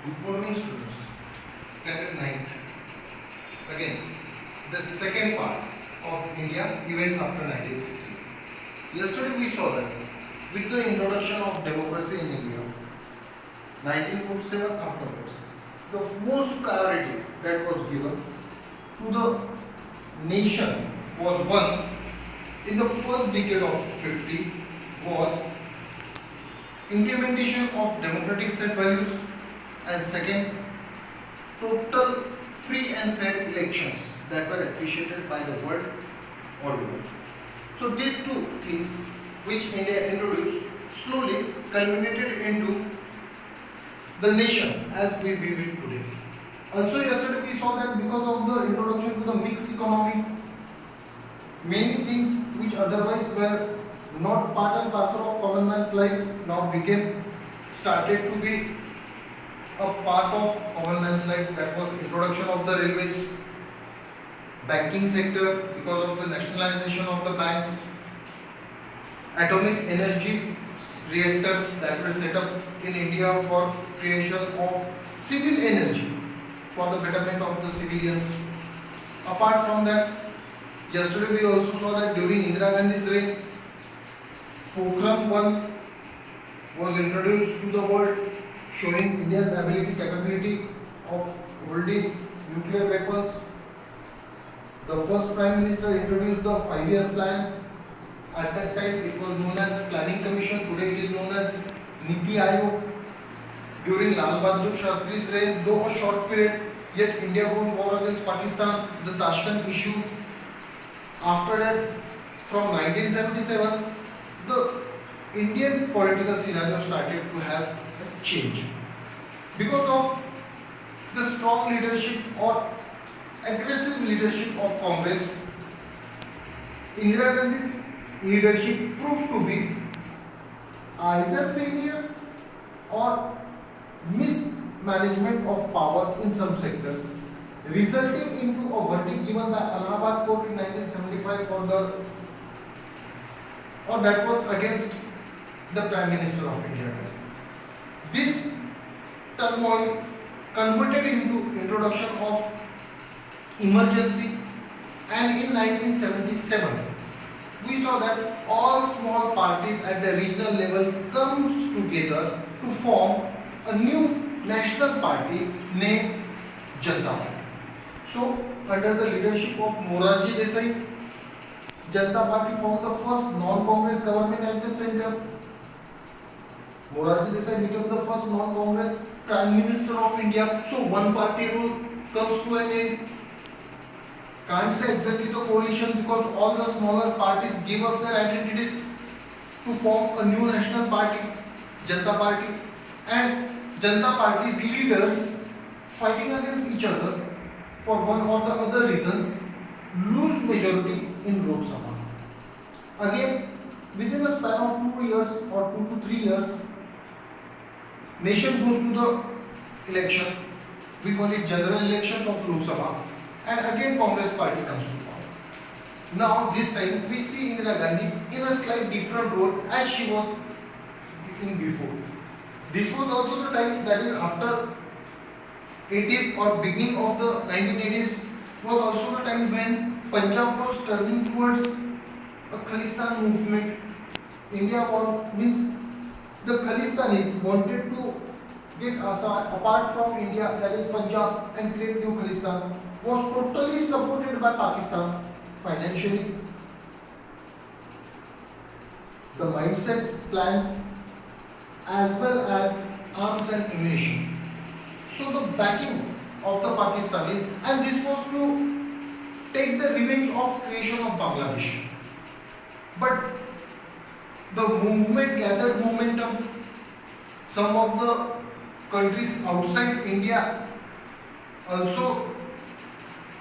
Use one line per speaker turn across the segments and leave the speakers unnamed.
Good morning, students. Standard 9th. Again, the second part of India events after 1960. Yesterday we saw that with the introduction of democracy in India, 1947 afterwards, the most priority that was given to the nation was one in the first decade of 50 was implementation of democratic set values, and second, total free and fair elections that were appreciated by the world all over. So these two things which India introduced slowly culminated into the nation as we view it today. Also yesterday we saw that because of the introduction to the mixed economy, many things which otherwise were not part and parcel of common man's life now started to be a part of common man's life. That was introduction of the railways, banking sector because of the nationalization of the banks, atomic energy reactors that were set up in India for creation of civil energy for the betterment of the civilians. Apart from that, yesterday we also saw that during Indira Gandhi's reign, Pokhran 1 was introduced to the world, showing India's capability of holding nuclear weapons. The first Prime Minister introduced the 5-year plan. At that time it was known as Planning Commission, today it is known as Niti Aayog. During Lal Bahadur Shastri's reign, though a short period, yet India won war against Pakistan, the Tashkent issue. After that, from 1977, the Indian political scenario started to have a change. Because of the strong leadership or aggressive leadership of Congress, Indira Gandhi's leadership proved to be either failure or mismanagement of power in some sectors, resulting into a verdict given by Allahabad Court in 1975 that was against the Prime Minister of India. This turmoil converted into introduction of emergency, and in 1977 we saw that all small parties at the regional level comes together to form a new national party named Janata Party. So under the leadership of Morarji Desai, Janata Party formed the first non-Congress government at the center. Morarji Desai became the first non-Congress Prime Minister of India. So one party rule comes to an end. Can't say exactly the coalition because all the smaller parties gave up their identities to form a new national party, Janata Party, and Janata Party's leaders fighting against each other for one or the other reasons lose majority in Lok Sabha. Again, within a span of 2 years or 2 to 3 years, nation goes to the election. We call it general elections of Lok Sabha, and again Congress party comes to power. Now this time we see Indira Gandhi in a slight different role as she was in before. This was also the time, that is after 80s or beginning of the 1980s, was also the time when Punjab was turning towards a Khalistan movement. Means the Khalistanis wanted to get apart from India, that is Punjab, and create new Khalistan. Was totally supported by Pakistan financially. The mindset, plans, as well as arms and ammunition. So the backing of the Pakistanis, and this was to take the revenge of creation of Bangladesh. But the movement gathered momentum. Some of the countries outside India also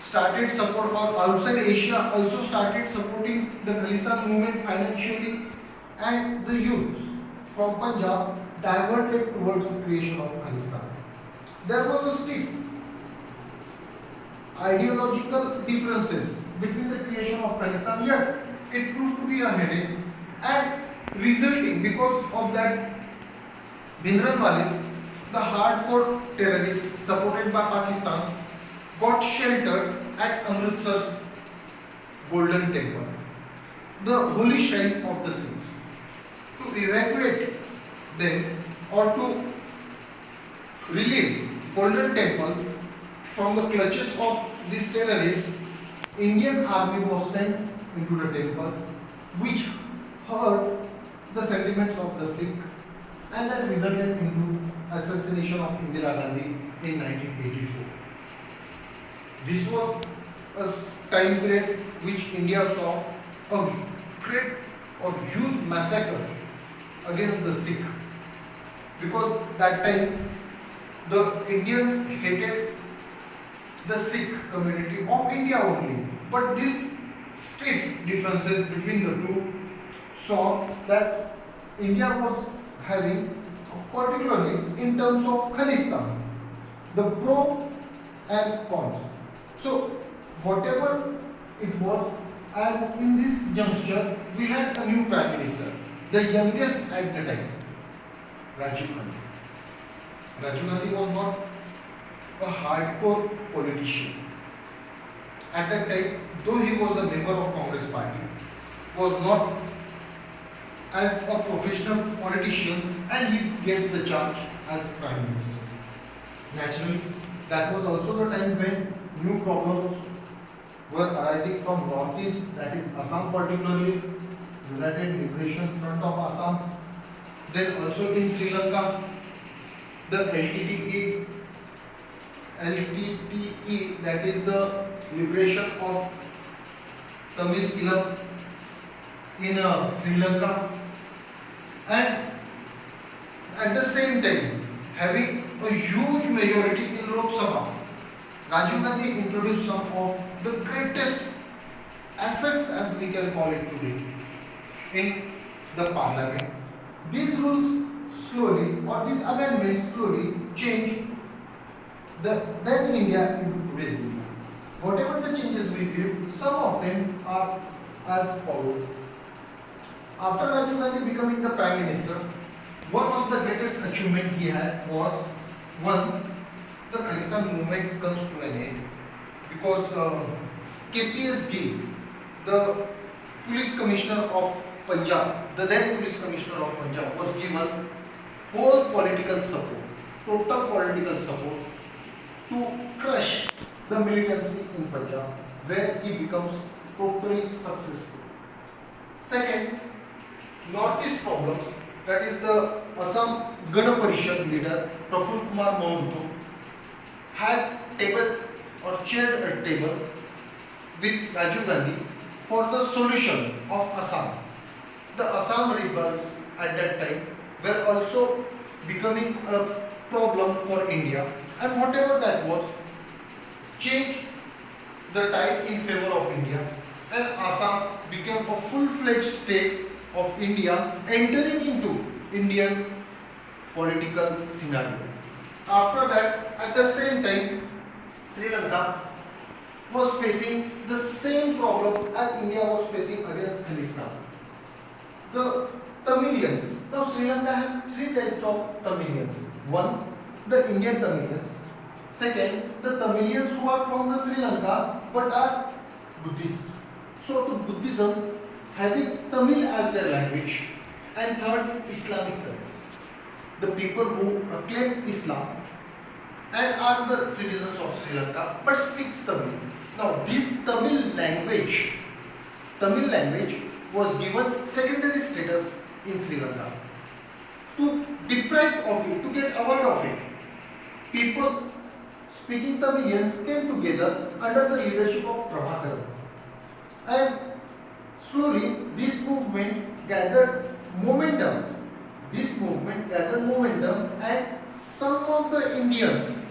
started support, or outside Asia also started supporting the Khalistan movement financially, and the youths from Punjab diverted towards the creation of Khalistan. There was a stiff ideological differences between the creation of Khalistan, yet it proved to be a headache, and resulting because of that Bhindranwale the hardcore terrorists supported by Pakistan got sheltered at Amritsar Golden Temple, the holy shrine of the Sikhs. To evacuate them or to relieve Golden Temple from the clutches of these terrorists, Indian army was sent into the temple, which hurt the sentiments of the Sikh and that resulted into assassination of Indira Gandhi in 1984. This was a time period which India saw a great or huge massacre against the Sikh, because that time the Indians hated the Sikh community of India only, but these stiff differences between the two saw that India was having, particularly in terms of Khalistan, the pro and cons. So whatever it was, and in this juncture we had a new prime minister, the youngest at the time, Rajiv Gandhi. Rajiv Gandhi was not a hardcore politician. At that time, though he was a member of Congress party, was not as a professional politician, and he gets the charge as prime minister. Naturally, that was also the time when new problems were arising from northeast, that is Assam particularly, United Liberation Front of Assam, then also in Sri Lanka, the LTTE, that is the liberation of Tamil Eelam in Sri Lanka, and at the same time having a huge majority in Lok Sabha, Rajiv Gandhi introduced some of the greatest assets, as we can call it today, in the parliament. These rules slowly, or these amendments slowly changed then India into today's India. Whatever the changes we view, some of them are as follows. After Rajiv Gandhi becoming the prime minister, one of the greatest achievement he had was, one, the Khalistan movement comes to an end, because KPS Gill, the police commissioner of Punjab, the then police commissioner of Punjab, was given whole political support, total political support to crush the militancy in Punjab, where he becomes totally successful. Second, northeast problems, that is the Assam Gana Parishad leader Praful Kumar Mohanty had table or chaired a table with Rajiv Gandhi for the solution of Assam. The Assam rebels at that time were also becoming a problem for India, and whatever that was, changed the tide in favor of India, and Assam became a full-fledged state of India, entering into Indian political scenario. After that, at the same time, Sri Lanka was facing the same problem as India was facing against Khalistan. The Tamilians. Now Sri Lanka has three types of Tamilians. One, the Indian Tamilians. Second, the Tamilians who are from the Sri Lanka but are Buddhist. So the Buddhism having Tamil as their language. And third, Islamic Tamils. The people who acclaim Islam and are the citizens of Sri Lanka but speaks Tamil. Now this Tamil language was given secondary status in Sri Lanka. To deprive of it, to get award of it, people speaking Tamilians came together under the leadership of Prabhakaran. And slowly this movement gathered momentum. And some of the Indians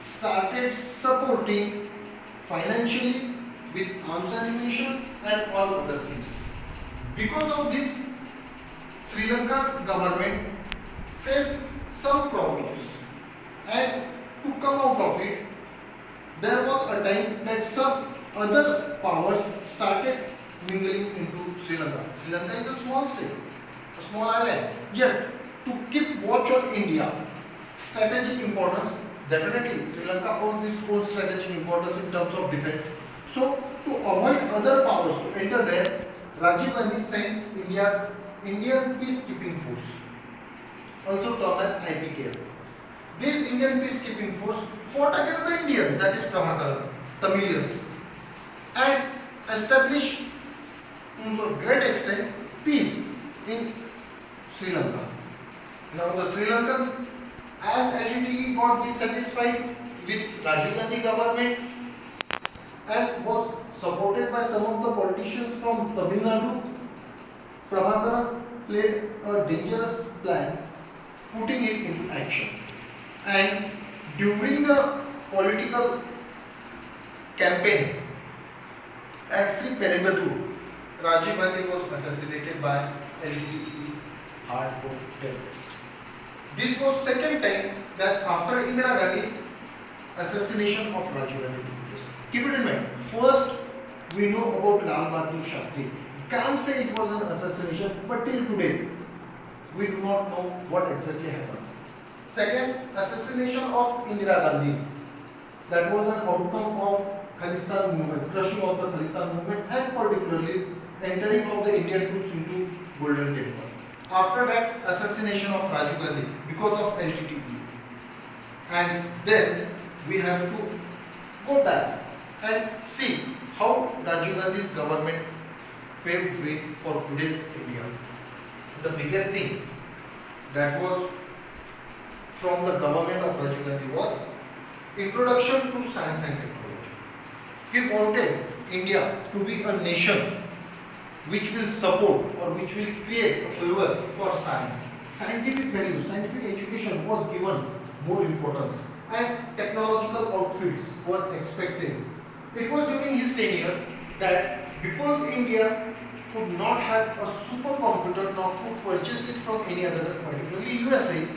started supporting financially with arms and ammunition and all other things. Because of this, Sri Lanka government faced some problems, and to come out of it, there was a time that some other powers started mingling into Sri Lanka. Sri Lanka is a small state, a small island. Yet, to keep watch on India, Strategic importance, definitely Sri Lanka owns its own strategic importance in terms of defense. So to avoid other powers to enter there, Rajiv Gandhi sent Indian peacekeeping force, also termed as IPKF. This Indian peacekeeping force fought against the Indians, that is Prabhakaran, Tamilians, and established to a great extent peace in Sri Lanka. Now the Sri Lankan, as LTTE got dissatisfied with Rajiv Gandhi government and was supported by some of the politicians from Tamil Nadu, Prabhakaran played a dangerous plan, putting it into action. And during the political campaign at Sri Perembadu, Rajiv Gandhi was assassinated by LTTE hardcore terrorists. This was second time that after Indira Gandhi, assassination of Rajiv Gandhi took place. Keep it in mind. First, we know about Lal Bahadur Shastri. Can't say it was an assassination, but till today, we do not know what exactly happened. Second, assassination of Indira Gandhi. That was an outcome of Khalistan movement, crushing of the Khalistan movement, and particularly entering of the Indian troops into Golden Temple. After that, assassination of Rajiv Gandhi because of LTTE. And then we have to go back and see how Rajiv Gandhi's government paved way for today's India. The biggest thing that was from the government of Rajiv Gandhi was introduction to science and technology. He wanted India to be a nation which will support or which will create a favor for science. Scientific value, scientific education was given more importance, and technological outfits were expected. It was during his tenure that because India could not have a supercomputer, nor could purchase it from any other, particularly USA,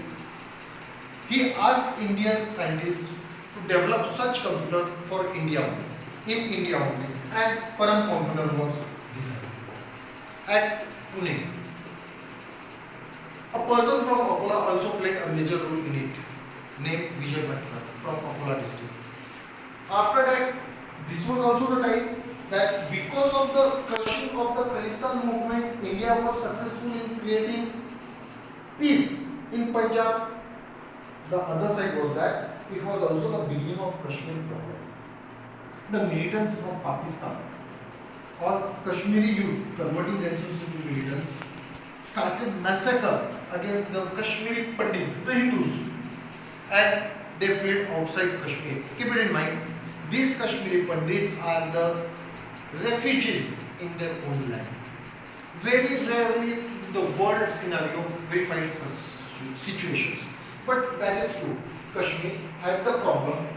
he asked Indian scientists to develop such computer for India, in India only, and Param computer was designed at Pune. A person from Akola also played a major role in it, named Vijay Bhatkar from Akola district. After that, this was also the time that because of the crushing of the Khalistan movement, India was successful in creating peace in Punjab. The other side was that it was also the beginning of Kashmir problem. The militants from Pakistan or Kashmiri youth converting themselves into militants started massacre against the Kashmiri Pandits, the Hindus, and they fled outside Kashmir. Keep it in mind, these Kashmiri Pandits are the refugees in their own land. Very rarely in the world scenario we find such situations. But that is true. Kashmir had the problem,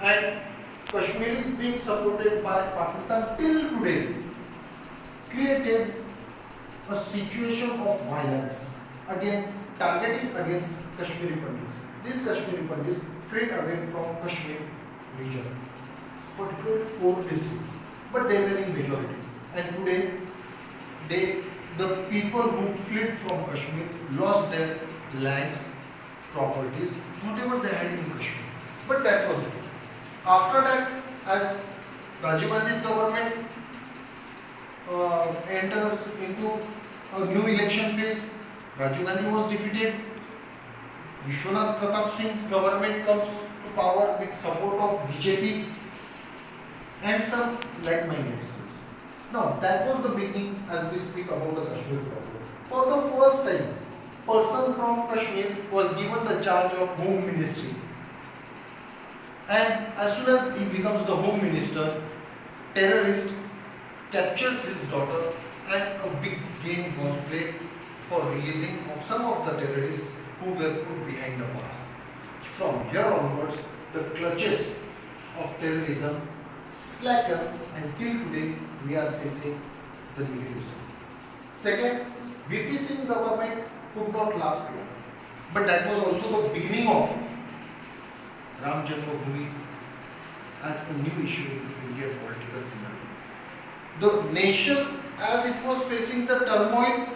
and Kashmir is being supported by Pakistan till today, created a situation of violence targeting against Kashmiri Pandits. These Kashmiri Pandits fled away from Kashmir region, particularly 4 districts, but they were in majority. And today, the people who fled from Kashmir lost their lands, properties, whatever they had in Kashmir. But that was it. After that, as Rajiv Gandhi's government enters into a new election phase, Rajiv Gandhi was defeated. Vishwanath Pratap Singh's government comes to power with support of BJP and some like-minded states. Now, that was the beginning as we speak about the Kashmir problem. For the first time, person from Kashmir was given the charge of Home Ministry. And as soon as he becomes the Home Minister, terrorist captures his daughter, and a big game was played for releasing of some of the terrorists who were put behind the bars. From here onwards, the clutches of terrorism slacken, and till today we are facing the negative side. Second, VP Singh government could not last long, but that was also the beginning of Ram Janmabhoomi as a new issue in Indian political scenario. The nation, as it was facing the turmoil,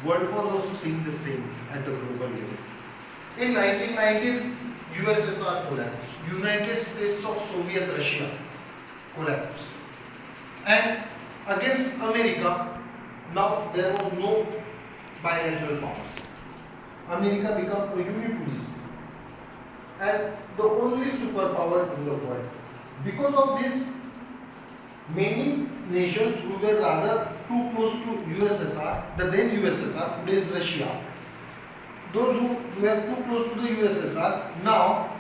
world was also seeing the same at the global level. In 1990s, USSR collapsed. United States of Soviet Russia collapsed. And against America, now there was no bilateral powers. America became a unipolis and the only superpower in the world. Because of this, many nations who were rather too close to USSR, the then USSR, today's Russia, those who were too close to the USSR now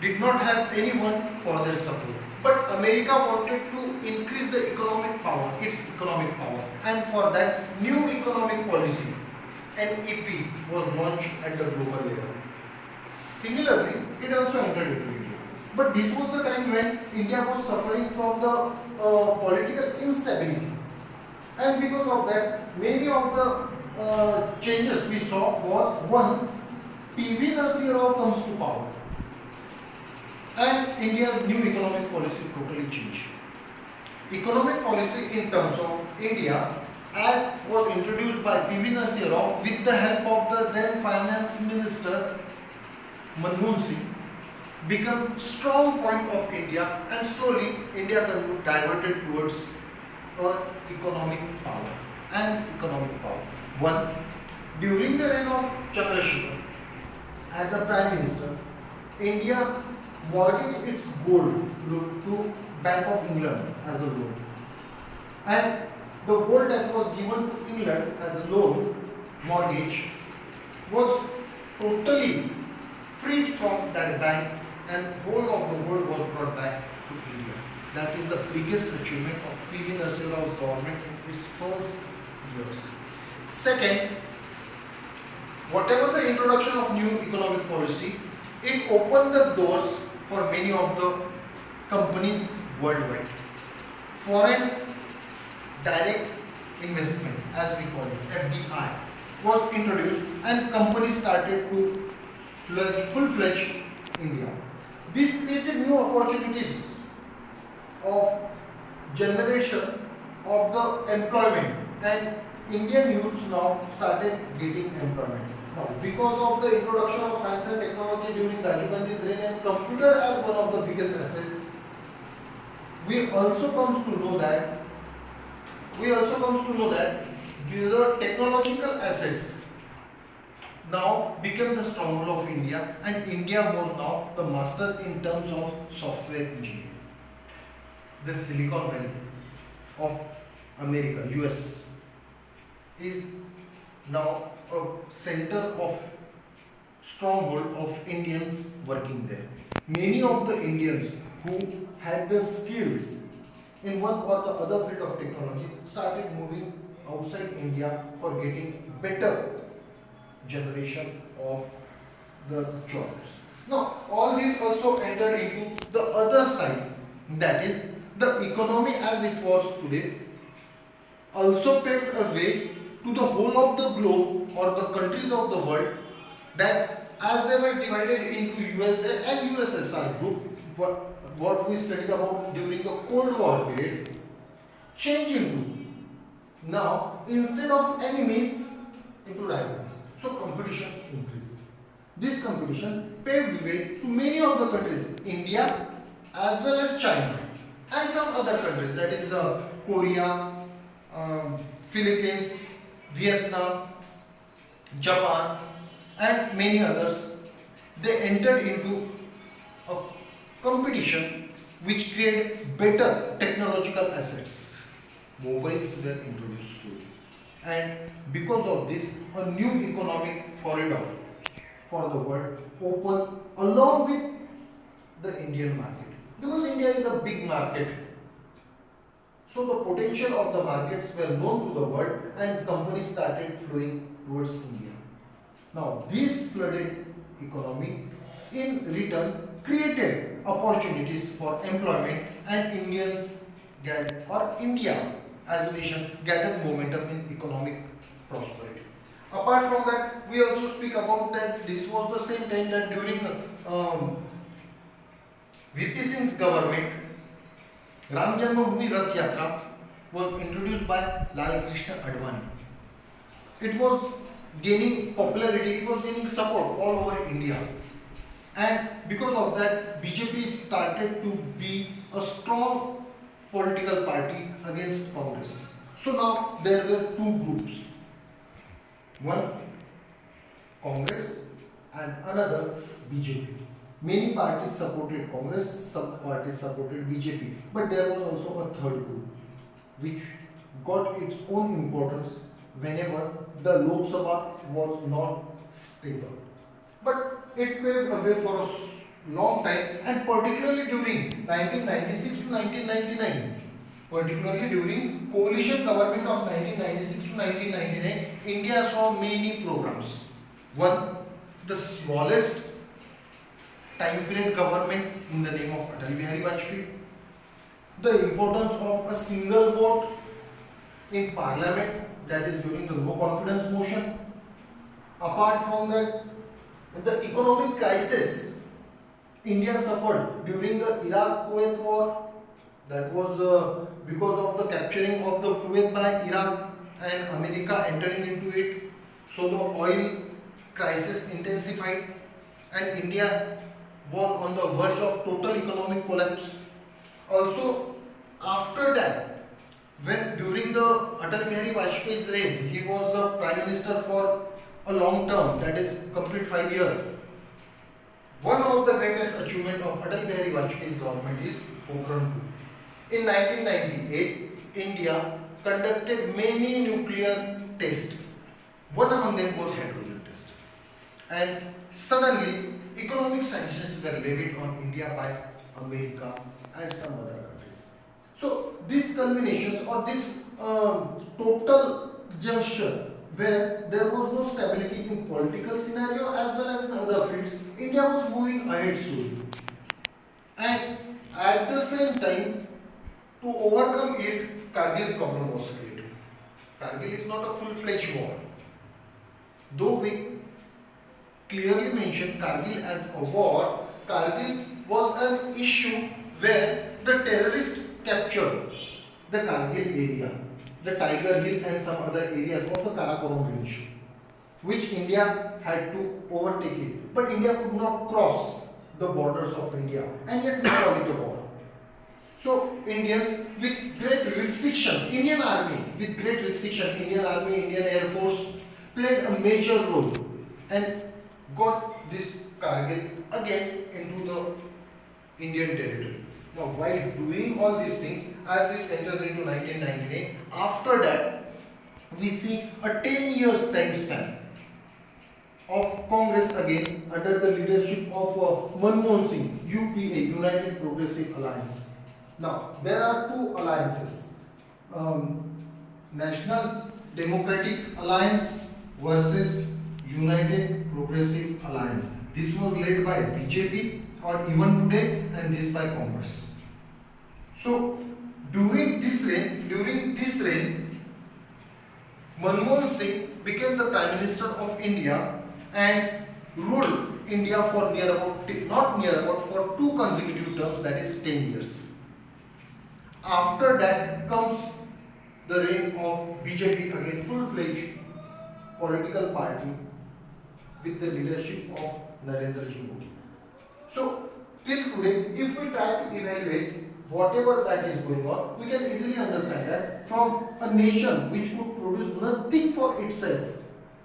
did not have anyone for their support. But America wanted to increase the economic power, its economic power, and for that new economic policy, NEP, was launched at the global level. Similarly, it also entered into India. But this was the time when India was suffering from the political instability. And because of that, many of the changes we saw was one, PV Narasimha Rao comes to power. And India's new economic policy totally changed. Economic policy in terms of India, as was introduced by PV Narasimha Rao with the help of the then Finance Minister Manmohan Singh, become strong point of India, and slowly India diverted towards economic power and economic power. One, during the reign of Chandrasekhar as a Prime Minister, India mortgaged its gold to Bank of England as a loan, and the gold that was given to England as a loan mortgage was totally freed from that bank, and whole of the gold was brought back to India. That is the biggest achievement of PV Narasimha Rao's government in its first years. Second, whatever the introduction of new economic policy, it opened the doors for many of the companies worldwide. Foreign direct investment, as we call it, FDI, was introduced and companies started to full-fledged India. This created new opportunities of generation of the employment, and Indian youths now started getting employment. Now, because of the introduction of science and technology during Rajiv Gandhi's reign and computer as one of the biggest assets, we also comes to know that the technological assets now became the stronghold of India, and India was now the master in terms of software engineering. The Silicon Valley of America, US, is now a center of stronghold of Indians working there. Many of the Indians who had the skills in one or the other field of technology started moving outside India for getting better generation of the jobs. Now, all this also entered into the other side, that is, the economy as it was today also paved a way to the whole of the globe or the countries of the world, that as they were divided into USA and USSR group, what we studied about during the Cold War period, changing to now, instead of enemies, into rivals. So competition increased. This competition paved way to many of the countries, India as well as China and some other countries, that is Korea, Philippines, Vietnam, Japan and many others. They entered into a competition which created better technological assets. Mobiles were introduced slowly, and because of this, a new economic corridor for the world opened along with the Indian market. Because India is a big market, so the potential of the markets were known to the world and companies started flowing towards India. Now, this flooded economy in return created opportunities for employment, and India as a nation gathered momentum in economic prosperity. Apart from that, we also speak about that this was the same time that during VP Singh's government, Ram Janmabhoomi Rath Yatra was introduced by Lal Krishna Advani. It was gaining popularity, it was gaining support all over India. And because of that, BJP started to be a strong political party against Congress. So now there were two groups, one Congress and another BJP. Many parties supported Congress, some parties supported BJP, but there was also a third group which got its own importance whenever the Lok Sabha was not stable. But it paved a way for a long time, and particularly during 1996 to 1999, particularly during coalition government of 1996 to 1999, India saw many programs. One, the smallest time period government in the name of Atal Bihari Vajpayee, the importance of a single vote in parliament, that is during the no confidence motion. Apart from that, the economic crisis India suffered during the Iraq-Kuwait war, that was because of the capturing of the Kuwait by Iraq and America entering into it. So the oil crisis intensified and India was on the verge of total economic collapse. Also, after that, when during the Atal Bihari Vajpayee's reign, he was the Prime Minister for a long term, that is complete 5 years. One of the greatest achievement of Atal Bihari Vajpayee's government is Pokhran 2. In 1998, India conducted many nuclear tests. One among them was hydrogen test. And suddenly, economic sanctions were levied on India by America and some other countries. So, these culminations or this total juncture where there was no stability in political scenario as well as in other fields, India was moving ahead slowly. And at the same time, to overcome it, Kargil problem was created. Kargil is not a full-fledged war. Though we clearly mention Kargil as a war, Kargil was an issue where the terrorists captured the Kargil area, the Tiger Hill and some other areas of the Karakoram range, which India had to overtake it. But India could not cross the borders of India, and yet we call it a war. So Indians with great restrictions, Indian Army with great restrictions, Indian Army, Indian Air Force played a major role and got this Kargil again into the Indian territory. Now, while doing all these things, as it enters into 1999, after that, we see a 10 years time span of Congress again under the leadership of Manmohan Singh, UPA, United Progressive Alliance. Now, there are two alliances, National Democratic Alliance versus United Progressive Alliance. This was led by BJP or even today, and this by Congress. So during this reign, Manmohan Singh became the Prime Minister of India and ruled India for for 2 consecutive terms, that is 10 years. After that comes the reign of BJP, again full-fledged political party with the leadership of Narendra Modi. So till today, if we try to evaluate whatever that is going on, we can easily understand that from a nation which could produce nothing for itself,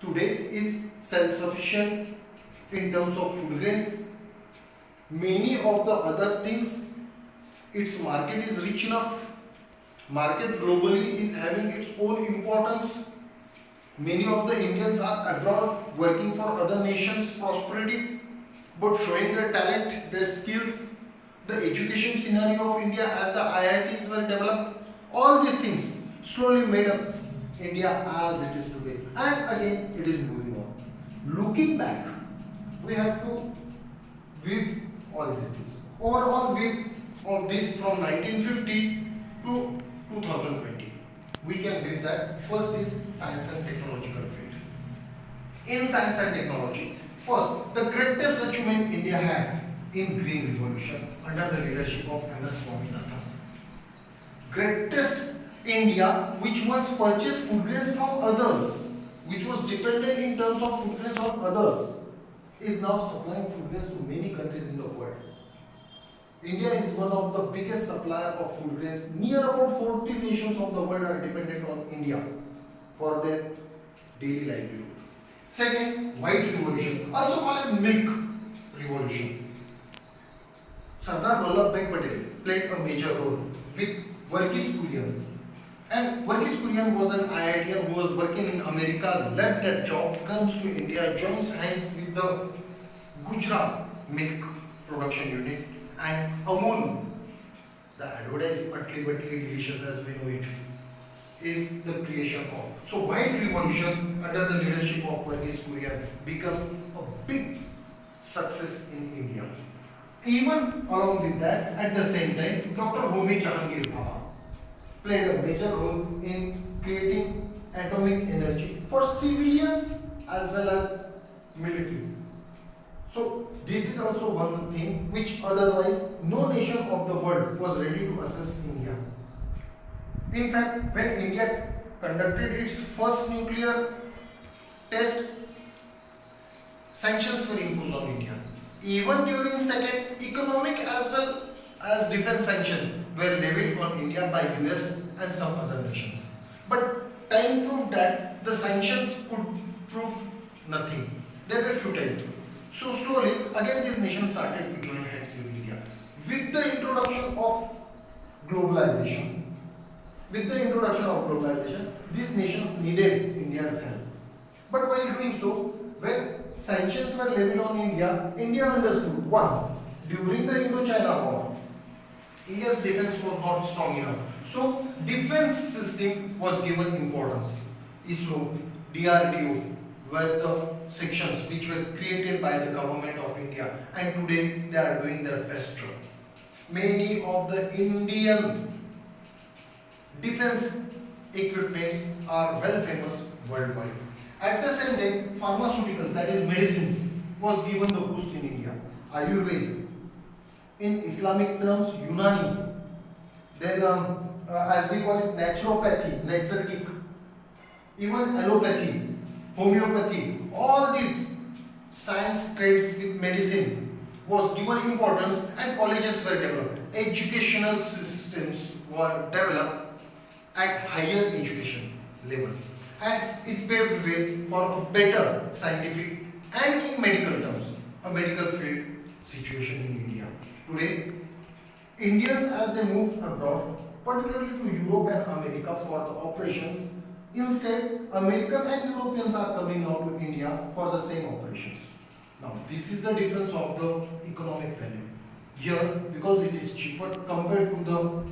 today is self-sufficient in terms of food grains, many of the other things, its market is rich enough, market globally is having its own importance. Many of the Indians are abroad working for other nations' prosperity, but showing their talent, their skills, the education scenario of India as the IITs were developed, all these things slowly made up India as it is today. And again, it is moving on. Looking back, we have to weave all these things. Overall weave of this from 1950 to 2020. We can weave that. First is science and technological field. In science and technology, first, the greatest achievement India had in Green Revolution under the leadership of M.S. Swaminathan. Greatest India, which once purchased food grains from others, which was dependent in terms of food grains on others, is now supplying food grains to many countries in the world. India is one of the biggest supplier of food grains. Near about 40 nations of the world are dependent on India for their daily livelihood. Second, white revolution, also called as milk revolution. Sardar Vallabhbhai Patel played a major role with Verghese Kurian. And Verghese Kurian was an IITian who was working in America, left that job, comes to India, joins hands with the Gujarat milk production unit, and Amul, the advertised utterly delicious as we know it, is the creation of. So white revolution under the leadership of Verghese Kurian became a big success in India. Even along with that, at the same time, Dr. Homi Jahangir Bhabha played a major role in creating atomic energy for civilians as well as military. So this is also one thing which otherwise no nation of the world was ready to assess India. In fact, when India conducted its first nuclear test, sanctions were imposed on India. Even during second, economic as well as defense sanctions were levied on India by US and some other nations. But time proved that the sanctions could prove nothing. They were futile. So slowly, again these nations started to join hands with India. With the introduction of globalization, these nations needed India's help. But while doing so, when sanctions were levied on India, India understood one, during the Indochina War, India's defense was not strong enough. So, defense system was given importance. ISRO, DRDO were the sections which were created by the government of India, and today they are doing their best job. Many of the Indian defense equipments are well famous worldwide. At the same time, pharmaceuticals, that is medicines, was given the boost in India. Ayurveda, in Islamic terms, Unani, then as we call it naturopathy, Naisargik, even allopathy, homeopathy, all these science trades with medicine was given importance, and colleges were developed. Educational systems were developed at higher education level, and it paved way for a better scientific and in medical terms a medical field situation in India. Today, Indians as they move abroad, particularly to Europe and America for the operations, instead American and Europeans are coming now to India for the same operations. Now this is the difference of the economic value. Here, because it is cheaper compared to the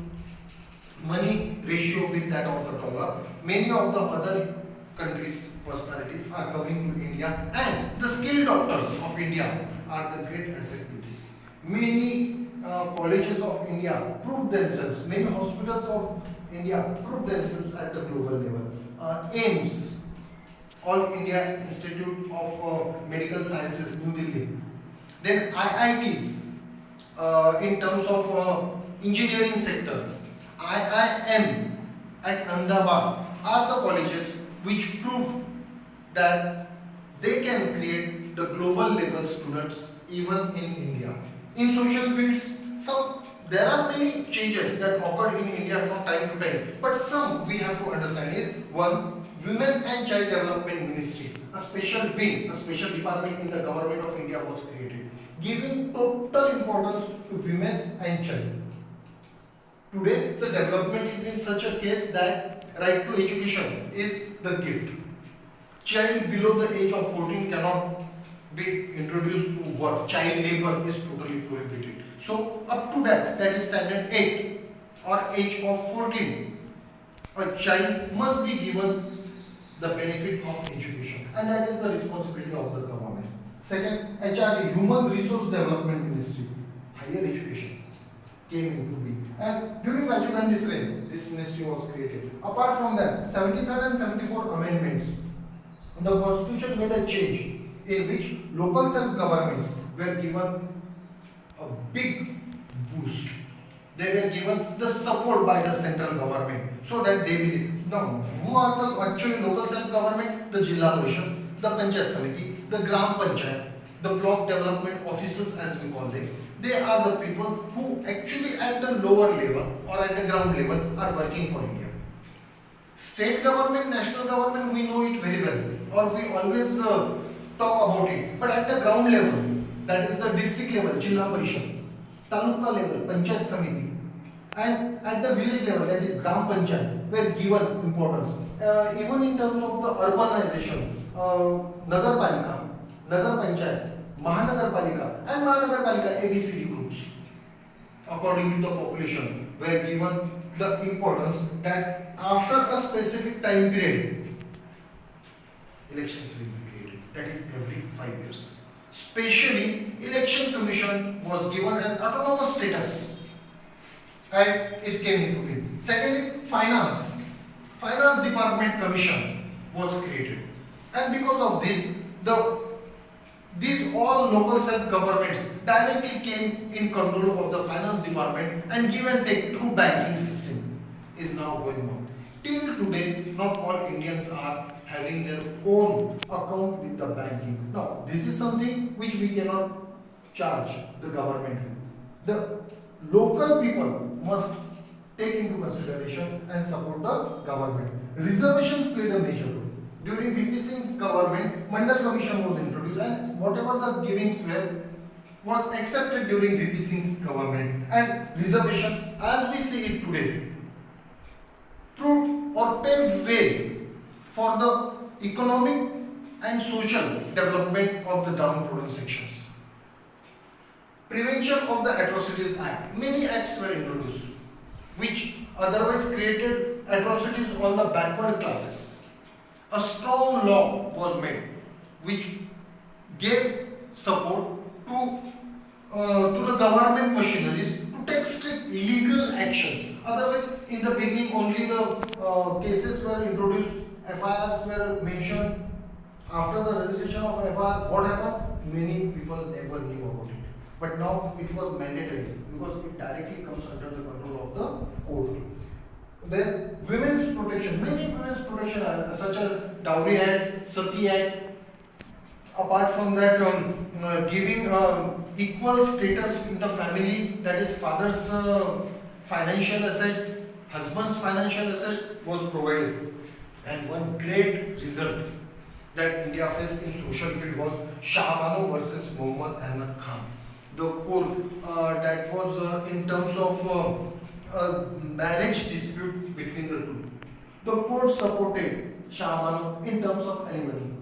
money ratio with that of the dollar, many of the other countries' personalities are coming to India, and the skilled doctors of India are the great asset to this. Many colleges of India prove themselves, many hospitals of India prove themselves at the global level. AIIMS, All India Institute of Medical Sciences, New Delhi. Then IITs, in terms of engineering sector, IIM at Ahmedabad are the colleges which proved that they can create the global level students even in India. In social fields, there are many changes that occurred in India from time to time, but some we have to understand is one, Women and Child Development Ministry, a special wing, a special department in the government of India was created, giving total importance to women and child. Today, the development is in such a case that right to education is the gift. Child below the age of 14 cannot be introduced to work. Child labor is totally prohibited. So, up to that is standard 8 or age of 14, a child must be given the benefit of education, and that is the responsibility of the government. Second, HRD, Human Resource Development Ministry, higher education came into being, and during Rajiv Gandhi's reign, this ministry was created. Apart from that, 73rd and 74 amendments, the constitution made a change in which local self-governments were given a big boost. They were given the support by the central government so that they will. Now, who are the actually local self-government? The Jilla Parishad, the Panchayat Samiti, the Gram Panchayat, the block development officers as we call them. They are the people who actually at the lower level or at the ground level are working for India. State government, national government, we know it very well, or we always talk about it. But at the ground level, that is the district level, Jilla Parishad, Taluka level, Panchayat Samiti, and at the village level, that is Gram Panchayat, were given importance. Even in terms of the urbanization, Nagar Palika, Nagar Panchayat, Mahanagar Palika, and Mahanagar Palika ABCD groups, according to the population, were given the importance that after a specific time period, elections will be created. That is every 5 years. Especially, election commission was given an autonomous status, and it came into being. Second is finance. Finance department commission was created, and because of this, these all local self-governments directly came in control of the finance department, and give and take through banking system is now going on. Till today, not all Indians are having their own account with the banking. Now, this is something which we cannot charge the government with. The local people must take into consideration and support the government. Reservations played a major role. During VP Singh's government, Mandal Commission was introduced, and whatever the givings were was accepted during VP Singh's government. And reservations, as we see it today, proved or paved way for the economic and social development of the downtrodden sections. Prevention of the Atrocities Act. Many acts were introduced which otherwise created atrocities on the backward classes. A strong law was made which gave support to the government machineries to take strict legal actions. Otherwise, in the beginning, only the cases were introduced, FIRs were mentioned. After the registration of FIR, what happened? Many people never knew about it. But now it was mandatory because it directly comes under the control of the court. Then women's protection, many women's protection such as Dowry Act, Sati Act. Apart from that, giving equal status in the family, that is father's financial assets, husband's financial assets was provided. And one great result that India faced in social field was Shah Bano versus Muhammad Ahmad Khan. The court that was in terms of a marriage dispute between the two. The court supported Shah Bano in terms of alimony.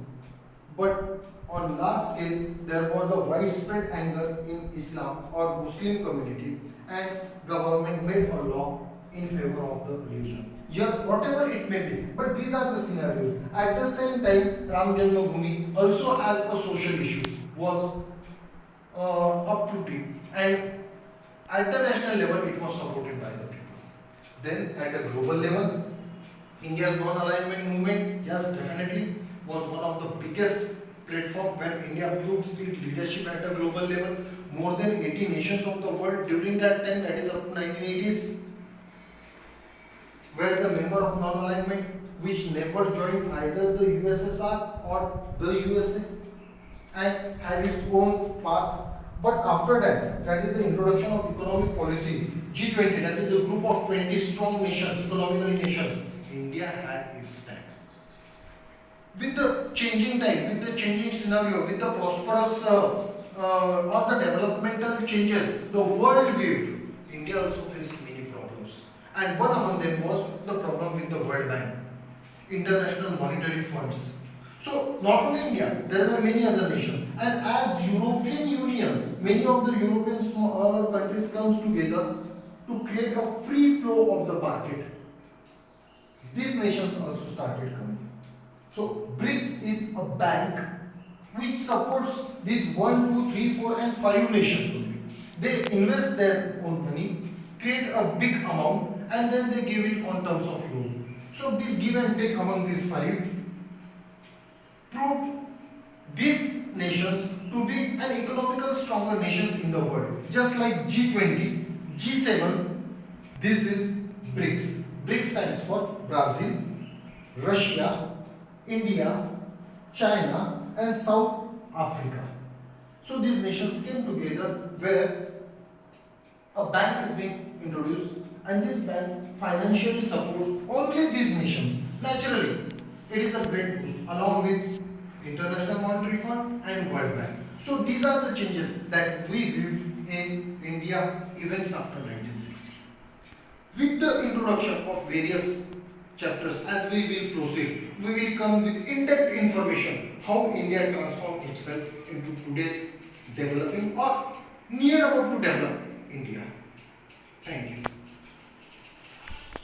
But on large scale, there was a widespread anger in Islam or Muslim community, and government made a law in favor of the religion. Yeah, whatever it may be, but these are the scenarios. At the same time, Ram Janmabhoomi also as a social issue was up to date, and at the national level it was supported by the people. Then at the global level, India's non-alignment movement, yes, definitely was one of the biggest platform where India proved its leadership at the global level. More than 80 nations of the world during that time, that is up to 1980s, were the member of non-alignment, which never joined either the USSR or the USA, and had its own path. But after that, that is the introduction of economic policy, G20, that is a group of 20 strong nations, economically nations, India had its stand. With the changing time, with the changing scenario, with the prosperous or the developmental changes, the world view, India also faced many problems. And one among them was the problem with the World Bank, International Monetary Funds. So not only India, there were many other nations. And as European Union, many of the European countries comes together to create a free flow of the market. These nations also started coming. So BRICS is a bank which supports these 1, 2, 3, 4 and 5 nations only. They invest their own money, create a big amount, and then they give it on terms of loan. So this give and take among these 5 proved these nations to be an economical stronger nations in the world. Just like G20, G7, this is BRICS. BRICS stands for Brazil, Russia, India, China, and South Africa. So these nations came together where a bank is being introduced, and this bank financially supports only these nations. Naturally, it is a great boost along with International Monetary Fund and World Bank. So these are the changes that we viewed in India events after 1960. With the introduction of various chapters, as we will proceed, we will come with in-depth information how India transformed itself into today's developing or near about to develop India. Thank you.